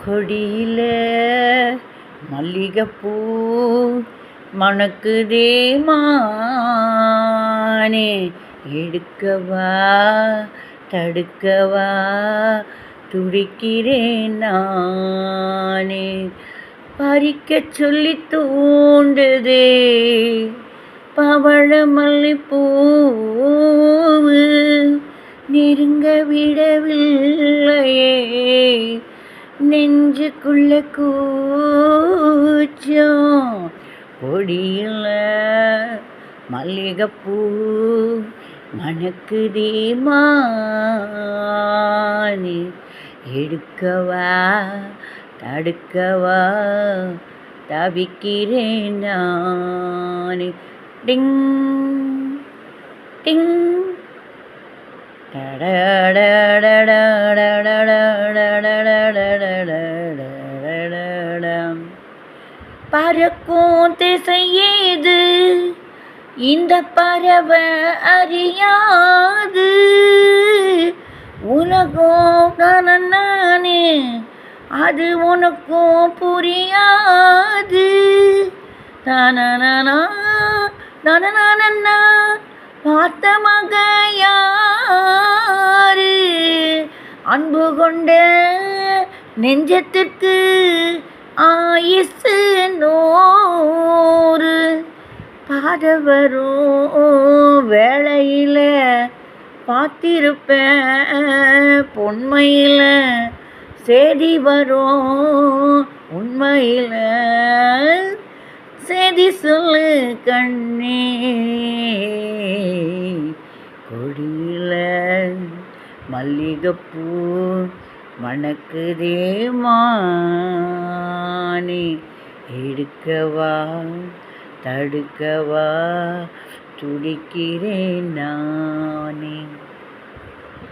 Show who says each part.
Speaker 1: கொடியில மல்லிகைப்பூ மணக்குதே மானே, எடுக்கவா தடுக்கவா துடிக்கிறேன் நானே. பறிக்க சொல்லி தூண்டுதே பவழ மல்லிப்பூவு, நெருங்க விடவில்லையே நெஞ்சுக்குள்ள கூச்சம். கொடியில மல்லிகைப்பூ மணக்குதே மானே, எடுக்கவா தடுக்கவா தவிக்கிறேன் நானே. டிங் டிங் பறக்கும் திசை ஏது இந்த பறவை அறியாது, உலகம் நானே அது உனக்கும் புரியாது. தானா பார்த்த மக யாரு, அன்பு கொண்ட நெஞ்சத்திற்கு ஆயுசு 100. பாட வரும் வேளையில பார்த்திருப்பேன் பொன்மையில், சேதி வரும் உண்மையில் சேதி சொல்லு கண்ணே. கொடியில மல்லிகைப்பூ மணக்குதே மானே, எடுக்கவா தடுக்கவா துடிக்கிறேன் நானே.